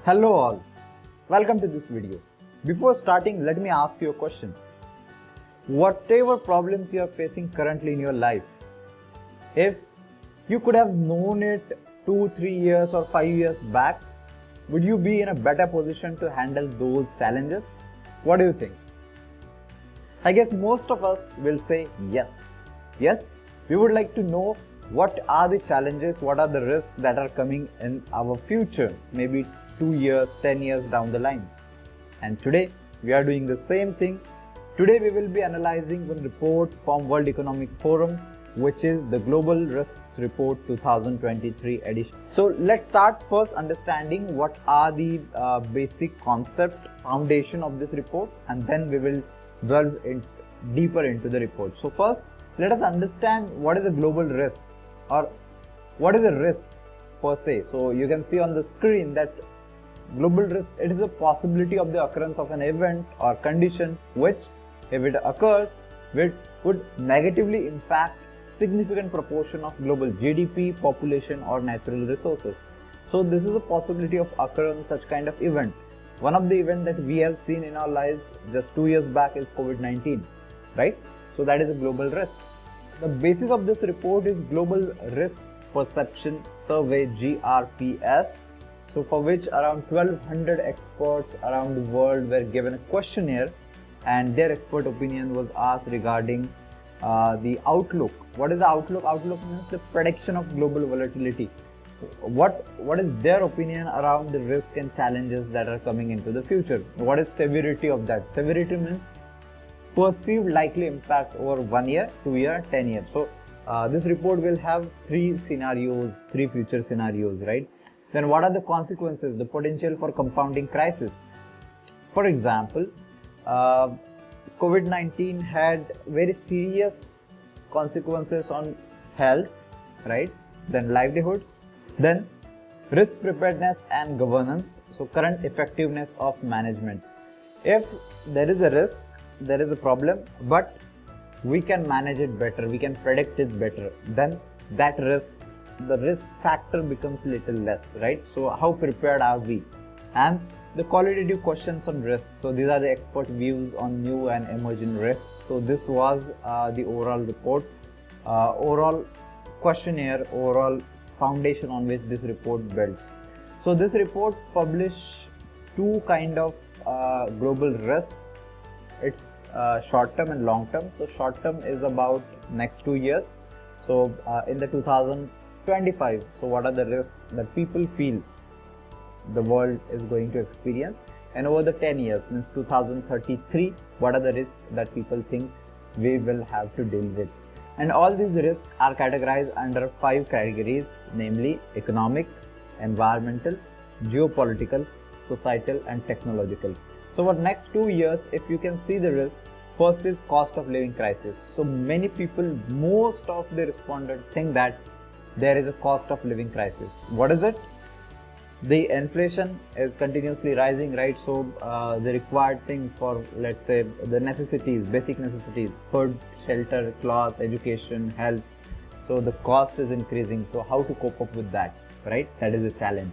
Hello all, welcome to this video. Before starting, let me ask you a question. Whatever problems you are facing currently in your life, if you could have known it 2, 3 years or 5 years back, would you be in a better position to handle those challenges? What do you think? I guess most of us will say yes. Yes, we would like to know what are the challenges, what are the risks that are coming in our future, maybe 2 years, 10 years down the line. And today we are doing the same thing. Today we will be analyzing one report from World Economic Forum, which is the Global Risks Report 2023 edition. So let's start first understanding what are the basic concept foundation of this report, and then we will delve deeper into the report. So first, let us understand what is a global risk, or what is a risk per se. So you can see on the screen that global risk, it is a possibility of the occurrence of an event or condition which, if it occurs, would negatively impact significant proportion of global GDP, population or natural resources. So this is a possibility of occurrence such kind of event. One of the events that we have seen in our lives just 2 years back is COVID-19, right? So that is a global risk. The basis of this report is Global Risk Perception Survey, GRPS. So for which around 1200 experts around the world were given a questionnaire, and their expert opinion was asked regarding the outlook. What is the outlook? Outlook means the prediction of global volatility. What is their opinion around the risk and challenges that are coming into the future? What is severity of that? Severity means perceived likely impact over 1 year, 2 year, 10 years. So this report will have three future scenarios, right? Then what are the consequences, the potential for compounding crisis? For example, COVID-19 had very serious consequences on health, right? Then livelihoods, then risk preparedness and governance, so current effectiveness of management. If there is a risk, there is a problem, but we can manage it better, we can predict it better, then that risk, the risk factor becomes little less, right? So how prepared are we? And the qualitative questions on risk. So these are the expert views on new and emerging risks. So this was the overall report, overall questionnaire, overall foundation on which this report builds. So this report published two kind of global risk. It's short term and long term. So short term is about next 2 years. So in the 2025, so what are the risks that people feel the world is going to experience? And over the 10 years, means 2033, what are the risks that people think we will have to deal with? And all these risks are categorized under 5 categories, namely economic, environmental, geopolitical, societal and technological. So for next 2 years, if you can see the risk, first is cost of living crisis. So many people, most of the respondents think that there is a cost of living crisis. What is it? The inflation is continuously rising, right? So the required thing for, let's say, the necessities, basic necessities, food, shelter, cloth, education, health. So the cost is increasing. So how to cope up with that, right? That is a challenge.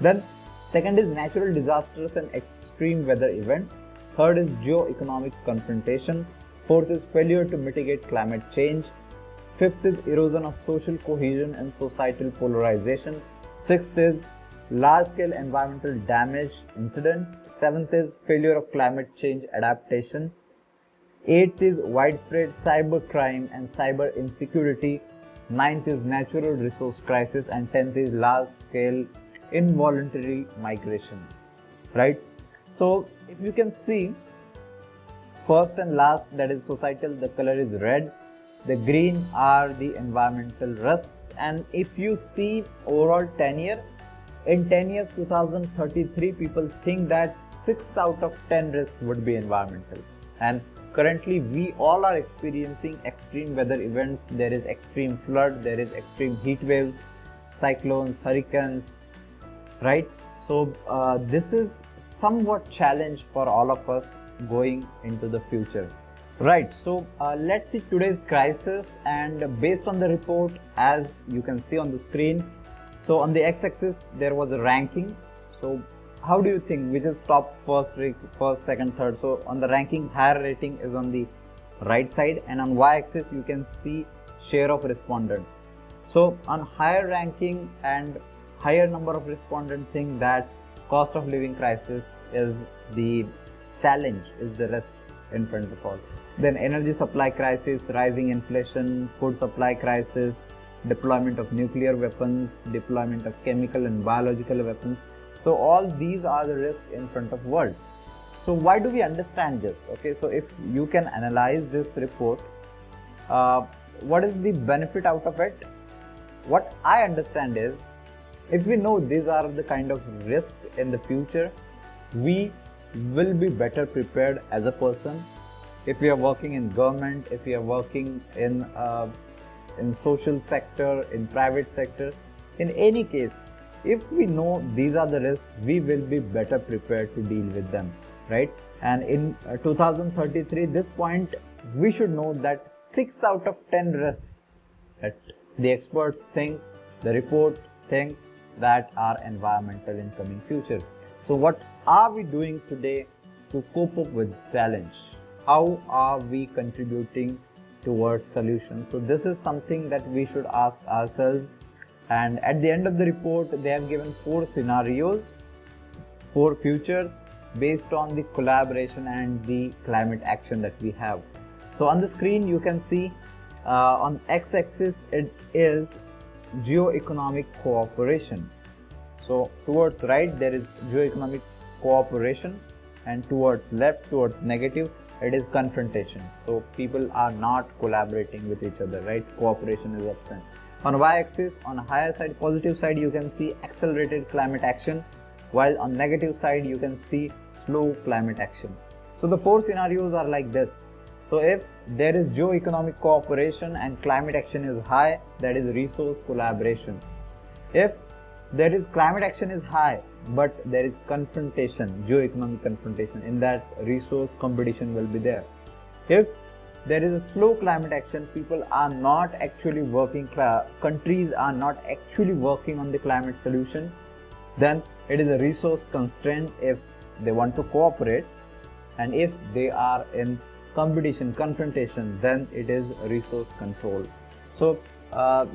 Then second is natural disasters and extreme weather events. Third is geo-economic confrontation. Fourth is failure to mitigate climate change. Fifth is erosion of social cohesion and societal polarization. Sixth is large-scale environmental damage incident. Seventh is failure of climate change adaptation. Eighth is widespread cybercrime and cyber insecurity. Ninth is natural resource crisis, and 10th is large-scale involuntary migration, right? So if you can see, first and last, that is societal, the color is red. The green are the environmental risks. And if you see overall 10 year, in 10 years 2033, people think that 6 out of 10 risks would be environmental. And currently we all are experiencing extreme weather events. There is extreme flood, there is extreme heat waves, cyclones, hurricanes, right? So this is somewhat challenge for all of us going into the future. Right, so let's see today's crisis, and based on the report, as you can see on the screen, so on the x-axis there was a ranking. So how do you think which is top first, second, third? So on the ranking, higher rating is on the right side, and on y-axis you can see share of respondent. So on higher ranking and higher number of respondents think that cost of living crisis is the challenge, is the risk in front of all. Then energy supply crisis, rising inflation, food supply crisis, deployment of nuclear weapons, deployment of chemical and biological weapons. So all these are the risks in front of world. So why do we understand this? Okay, so if you can analyze this report, what is the benefit out of it? What I understand is, if we know these are the kind of risks in the future, we will be better prepared as a person. If we are working in government, if we are working in social sector, in private sector, in any case, if we know these are the risks, we will be better prepared to deal with them, right? And in 2033, this point, we should know that 6 out of 10 risks that the experts think, the report think, that are environmental in coming future. So what are we doing today to cope up with challenge? How are we contributing towards solutions? So this is something that we should ask ourselves. And at the end of the report, they have given 4 scenarios, 4 futures based on the collaboration and the climate action that we have. So on the screen you can see on x-axis it is geo-economic cooperation. So towards right there is geo-economic cooperation, and towards left, towards negative, it is confrontation. So people are not collaborating with each other, right? Cooperation is absent. On y-axis, on higher side, positive side, you can see accelerated climate action, while on negative side you can see slow climate action. So the 4 scenarios are like this. So if there is geo-economic cooperation and climate action is high, that is resource collaboration. If there is climate action is high but there is confrontation, geo-economic confrontation, in that resource competition will be there. If there is a slow climate action, people are not actually working, countries are not actually working on the climate solution, then it is a resource constraint if they want to cooperate, and if they are in competition, confrontation, then it is resource control. So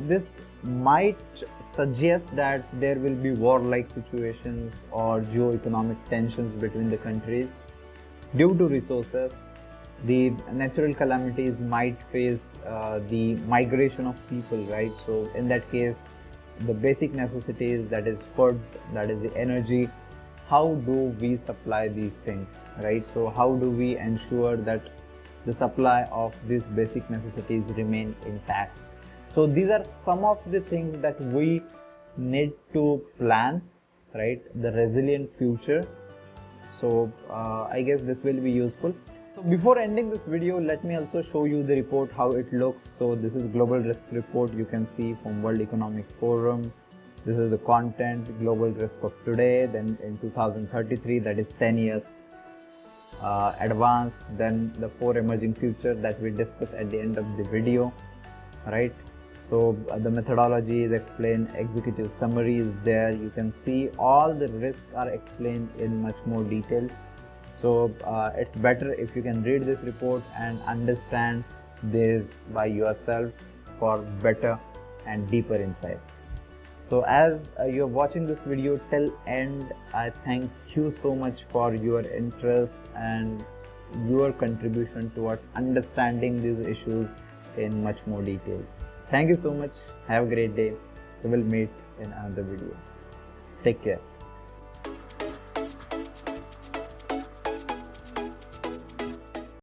this might suggest that there will be war-like situations or geo-economic tensions between the countries due to resources. The natural calamities might face the migration of people, right? So in that case, the basic necessities, that is food, that is the energy, how do we supply these things, right? So how do we ensure that the supply of these basic necessities remain intact? So these are some of the things that we need to plan, right? The resilient future. So I guess this will be useful. So before ending this video, let me also show you the report, how it looks. So this is global risk report, you can see from World Economic Forum. This is the content, global risk of today, then in 2033, that is 10 years advance, then the 4 emerging futures that we discuss at the end of the video, right? So the methodology is explained, executive summary is there, you can see all the risks are explained in much more detail. So it's better if you can read this report and understand this by yourself for better and deeper insights. So as you're watching this video till end, I thank you so much for your interest and your contribution towards understanding these issues in much more detail. Thank you so much. Have a great day. We will meet in another video. Take care.